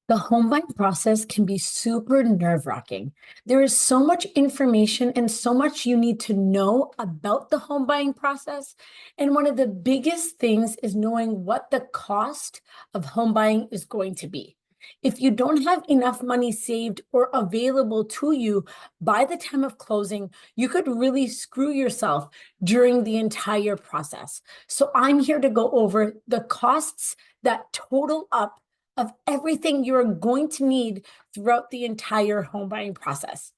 The home buying process can be super nerve-wracking. There is so much information and so much you need to know about the home buying process. And one of the biggest things is knowing what the cost of home buying is going to be. If you don't have enough money saved or available to you by the time of closing, you could really screw yourself during the entire process. So I'm here to go over the costs that total up of everything you're going to need throughout the entire home buying process.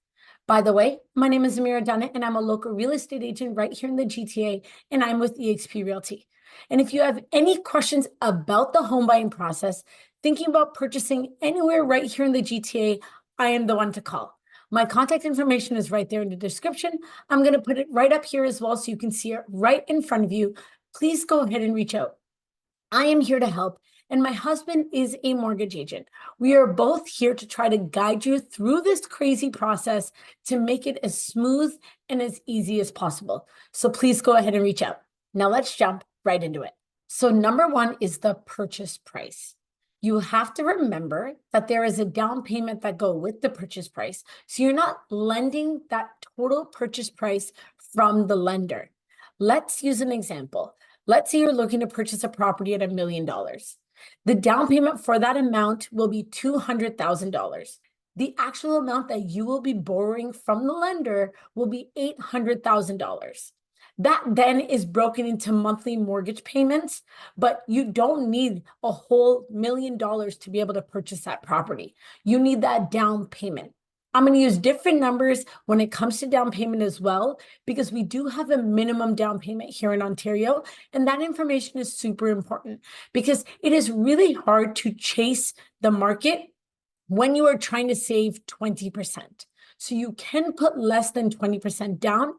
By the way, my name is Zamira Dunnet, and I'm a local real estate agent right here in the GTA, and I'm with eXp Realty. And if you have any questions about the home buying process, thinking about purchasing anywhere right here in the GTA, I am the one to call. My contact information is right there in the description. I'm going to put it right up here as well so you can see it right in front of you. Please go ahead and reach out. I am here to help, and my husband is a mortgage agent. We are both here to try to guide you through this crazy process to make it as smooth and as easy as possible. So please go ahead and reach out. Now let's jump right into it. So number one is the purchase price. You have to remember that there is a down payment that go with the purchase price. So you're not lending that total purchase price from the lender. Let's use an example. Let's say you're looking to purchase a property at $1 million. The down payment for that amount will be $200,000. The actual amount that you will be borrowing from the lender will be $800,000. That then is broken into monthly mortgage payments, but you don't need a whole $1 million to be able to purchase that property. You need that down payment. I'm going to use different numbers when it comes to down payment as well, because we do have a minimum down payment here in Ontario. And that information is super important because it is really hard to chase the market when you are trying to save 20%. So you can put less than 20% down,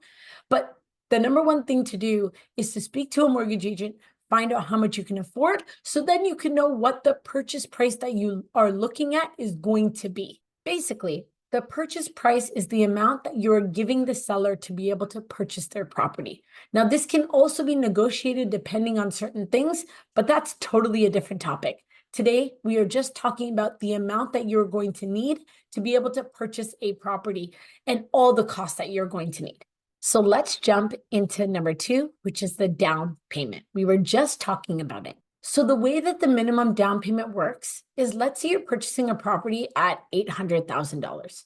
but the number one thing to do is to speak to a mortgage agent, find out how much you can afford, so then you can know what the purchase price that you are looking at is going to be. Basically, the purchase price is the amount that you're giving the seller to be able to purchase their property. Now, this can also be negotiated depending on certain things, but that's totally a different topic. Today, we are just talking about the amount that you're going to need to be able to purchase a property and all the costs that you're going to need. So let's jump into number two, which is the down payment. We were just talking about it. So the way that the minimum down payment works is, let's say you're purchasing a property at $800,000.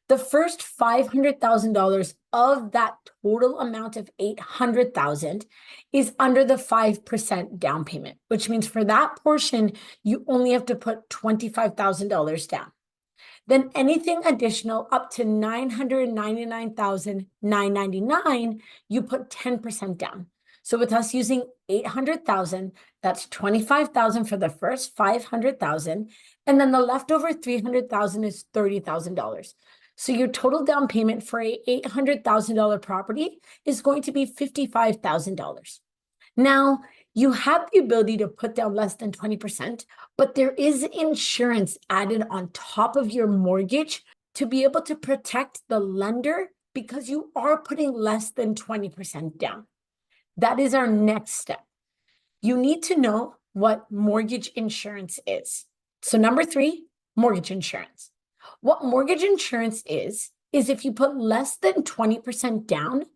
The first $500,000 of that total amount of $800,000 is under the 5% down payment, which means for that portion, you only have to put $25,000 down. Then anything additional up to $999,999, you put 10% down. So with us using $800,000, that's $25,000 for the first $500,000, and then the leftover $300,000 is $30,000. So your total down payment for a $800,000 property is going to be $55,000. Now, you have the ability to put down less than 20%, but there is insurance added on top of your mortgage to be able to protect the lender because you are putting less than 20% down. That is our next step. You need to know what mortgage insurance is. So number three, mortgage insurance. What mortgage insurance is if you put less than 20% down,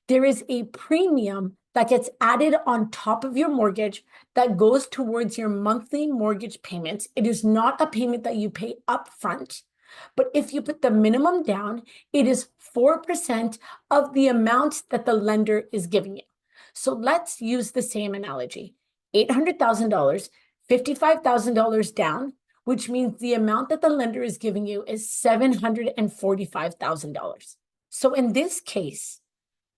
there is a premium that gets added on top of your mortgage that goes towards your monthly mortgage payments. It is not a payment that you pay upfront, but if you put the minimum down, it is 4% of the amount that the lender is giving you. So let's use the same analogy. $800,000, $55,000 down, which means the amount that the lender is giving you is $745,000. So in this case,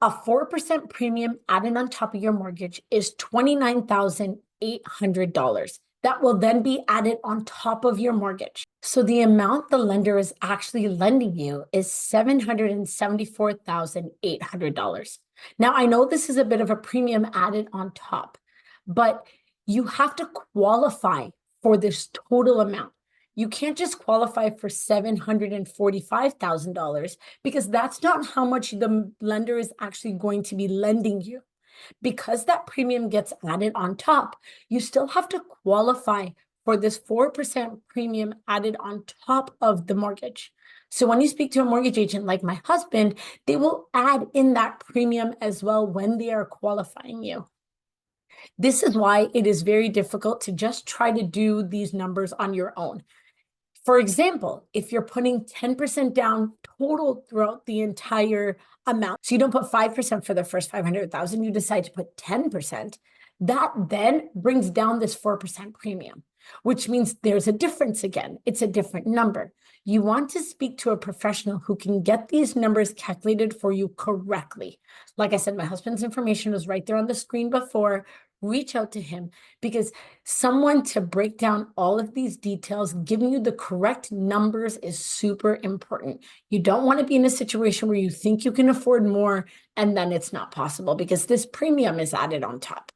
a 4% premium added on top of your mortgage is $29,800. That will then be added on top of your mortgage. So the amount the lender is actually lending you is $774,800. Now, I know this is a bit of a premium added on top, but you have to qualify for this total amount. You can't just qualify for $745,000 because that's not how much the lender is actually going to be lending you. Because that premium gets added on top, you still have to qualify for this 4% premium added on top of the mortgage. So when you speak to a mortgage agent like my husband, they will add in that premium as well when they are qualifying you. This is why it is very difficult to just try to do these numbers on your own. For example, if you're putting 10% down total throughout the entire amount, so you don't put 5% for the first 500,000, you decide to put 10%, that then brings down this 4% premium, which means there's a difference again. It's a different number. You want to speak to a professional who can get these numbers calculated for you correctly. Like I said, my husband's information was right there on the screen before. Reach out to him, because someone to break down all of these details, giving you the correct numbers is super important. You don't want to be in a situation where you think you can afford more and then it's not possible because this premium is added on top.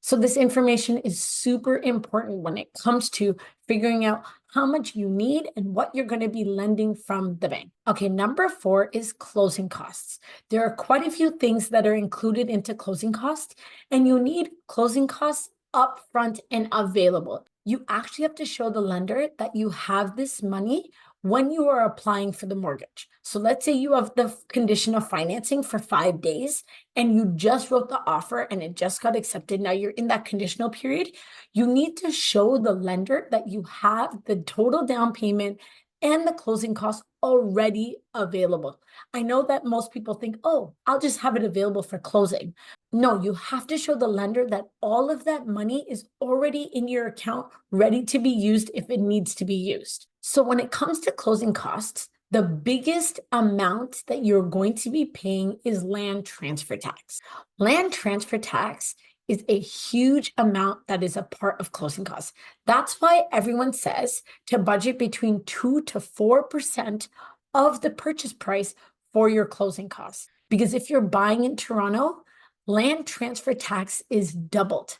So this information is super important when it comes to figuring out how much you need and what you're going to be lending from the bank. Okay, number 4 is closing costs. There are quite a few things that are included into closing costs, and you need closing costs upfront and available. You actually have to show the lender that you have this money when you are applying for the mortgage. So let's say you have the condition of financing for 5 days and you just wrote the offer and it just got accepted. Now you're in that conditional period. You need to show the lender that you have the total down payment and the closing costs already available. I know that most people think, oh, I'll just have it available for closing. No, you have to show the lender that all of that money is already in your account, ready to be used if it needs to be used. So when it comes to closing costs, the biggest amount that you're going to be paying is land transfer tax. Land transfer tax is a huge amount that is a part of closing costs. That's why everyone says to budget between 2 to 4% of the purchase price for your closing costs. Because if you're buying in Toronto, land transfer tax is doubled.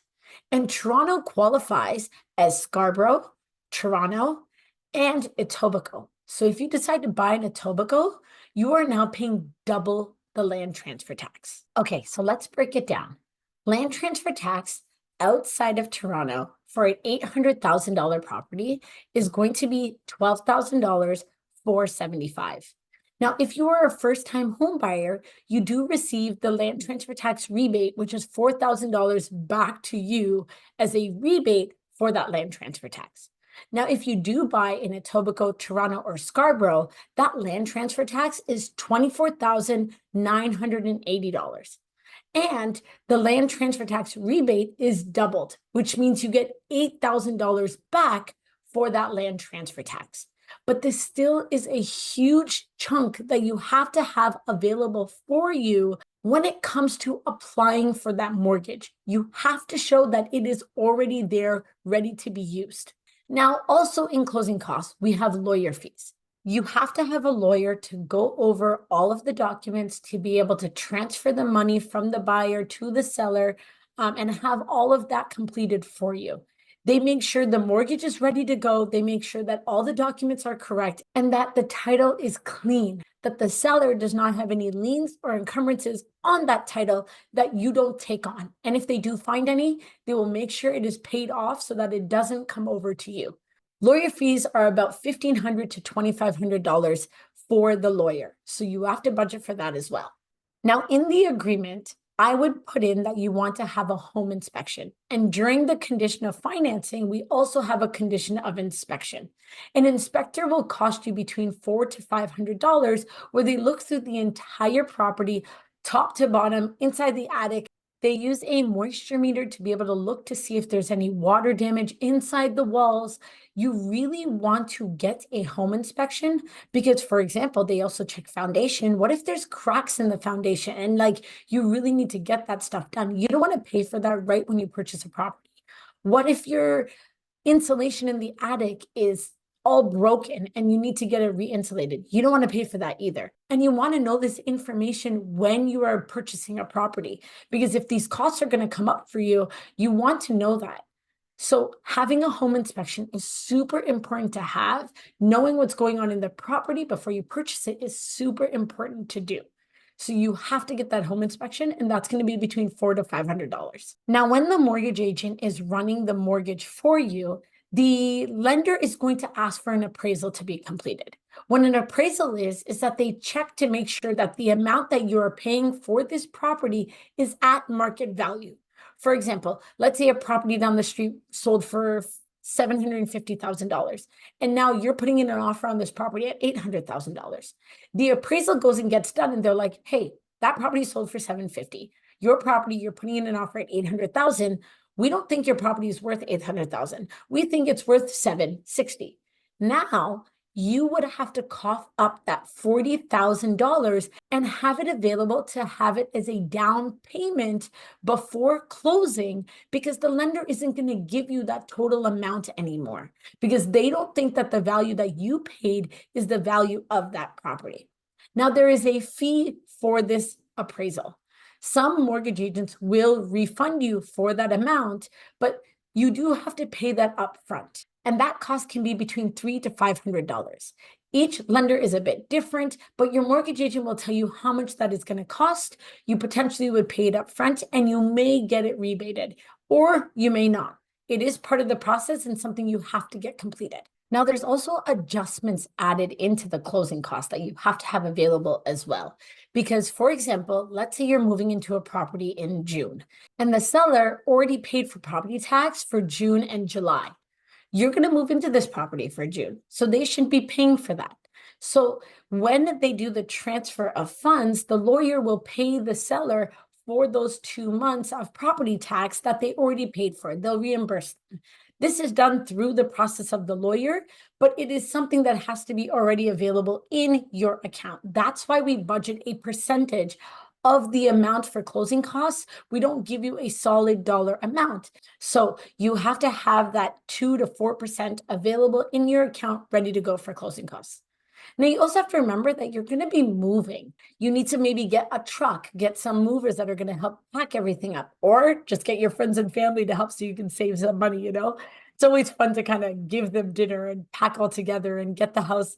And Toronto qualifies as Scarborough, Toronto, and Etobicoke. So if you decide to buy in Etobicoke, you are now paying double the land transfer tax. Okay, so let's break it down. Land transfer tax outside of Toronto for an $800,000 property is going to be $12,475. Now, if you are a first-time home buyer, you do receive the land transfer tax rebate, which is $4,000 back to you as a rebate for that land transfer tax. Now, if you do buy in Etobicoke, Toronto, or Scarborough, that land transfer tax is $24,980. And the land transfer tax rebate is doubled, which means you get $8,000 back for that land transfer tax. But this still is a huge chunk that you have to have available for you when it comes to applying for that mortgage. You have to show that it is already there, ready to be used. Now, also in closing costs, we have lawyer fees. You have to have a lawyer to go over all of the documents to be able to transfer the money from the buyer to the seller, and have all of that completed for you. They make sure the mortgage is ready to go. They make sure that all the documents are correct and that the title is clean, that the seller does not have any liens or encumbrances on that title that you don't take on. And if they do find any, they will make sure it is paid off so that it doesn't come over to you. Lawyer fees are about $1,500 to $2,500 for the lawyer. So you have to budget for that as well. Now, in the agreement, I would put in that you want to have a home inspection. And during the condition of financing, we also have a condition of inspection. An inspector will cost you between $400 to $500, where they look through the entire property, top to bottom, inside the attic. They use a moisture meter to be able to look to see if there's any water damage inside the walls. You really want to get a home inspection because, for example, they also check foundation. What if there's cracks in the foundation and you really need to get that stuff done? You don't want to pay for that right when you purchase a property. What if your insulation in the attic is all broken and you need to get it re-insulated? You don't want to pay for that either. And you want to know this information when you are purchasing a property, because if these costs are going to come up for you, you want to know that. So having a home inspection is super important to have. Knowing what's going on in the property before you purchase it is super important to do. So you have to get that home inspection, and that's going to be between $400 to $500. Now, when the mortgage agent is running the mortgage for you, The lender is going to ask for an appraisal to be completed. What an appraisal is that they check to make sure that the amount that you're paying for this property is at market value. For example, let's say a property down the street sold for $750,000, and now you're putting in an offer on this property at $800,000. The appraisal goes and gets done, and they're like, hey, that property sold for $750,000. Your property, you're putting in an offer at $800,000. We don't think your property is worth $800,000. We think it's worth $760,000. Now, you would have to cough up that $40,000 and have it available to have it as a down payment before closing, because the lender isn't going to give you that total amount anymore, because they don't think that the value that you paid is the value of that property. Now, there is a fee for this appraisal. Some mortgage agents will refund you for that amount, but you do have to pay that up front. And that cost can be between $300 to $500. Each lender is a bit different, but your mortgage agent will tell you how much that is going to cost. You potentially would pay it up front, and you may get it rebated, or you may not. It is part of the process and something you have to get completed. Now, there's also adjustments added into the closing cost that you have to have available as well. Because, for example, let's say you're moving into a property in June, and the seller already paid for property tax for June and July. You're going to move into this property for June, so they shouldn't be paying for that. So when they do the transfer of funds, the lawyer will pay the seller for those 2 months of property tax that they already paid for. They'll reimburse them. This is done through the process of the lawyer, but it is something that has to be already available in your account. That's why we budget a percentage of the amount for closing costs. We don't give you a solid dollar amount. So you have to have that 2 to 4% available in your account ready to go for closing costs. Now, you also have to remember that you're going to be moving. You need to maybe get a truck, get some movers that are going to help pack everything up, or just get your friends and family to help so you can save some money, It's always fun to kind of give them dinner and pack all together and get the house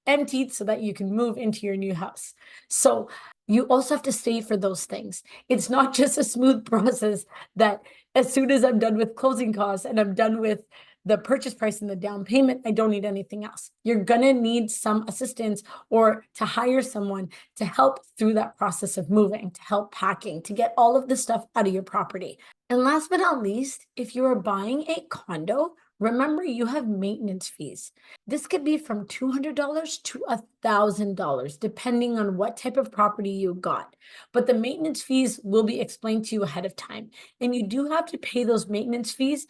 emptied so that you can move into your new house. So you also have to save for those things. It's not just a smooth process that as soon as I'm done with closing costs and I'm done with the purchase price and the down payment, I don't need anything else. You're going to need some assistance or to hire someone to help through that process of moving, to help packing, to get all of the stuff out of your property. And last but not least, if you are buying a condo, remember you have maintenance fees. This could be from $200 to $1,000, depending on what type of property you got. But the maintenance fees will be explained to you ahead of time. And you do have to pay those maintenance fees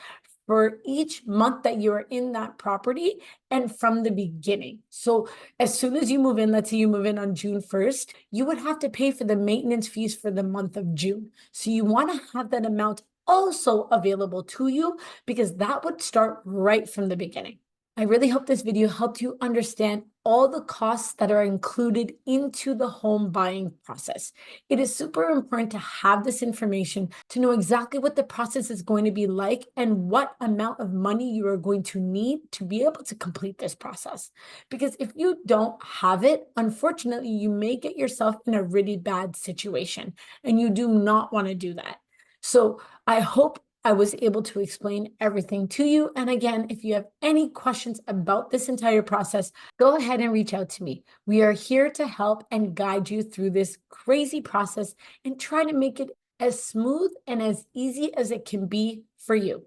for each month that you're in that property and from the beginning. So as soon as you move in, let's say you move in on June 1st, you would have to pay for the maintenance fees for the month of June. So you want to have that amount also available to you, because that would start right from the beginning. I really hope this video helped you understand all the costs that are included into the home buying process. It is super important to have this information to know exactly what the process is going to be like and what amount of money you are going to need to be able to complete this process. Because if you don't have it, unfortunately, you may get yourself in a really bad situation, and you do not want to do that. So I hope I was able to explain everything to you. And again, if you have any questions about this entire process, go ahead and reach out to me. We are here to help and guide you through this crazy process and try to make it as smooth and as easy as it can be for you.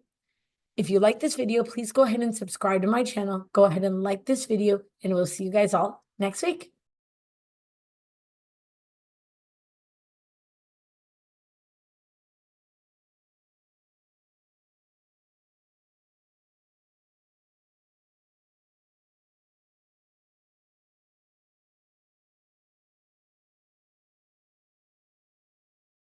If you like this video, please go ahead and subscribe to my channel. Go ahead and like this video, and we'll see you guys all next week.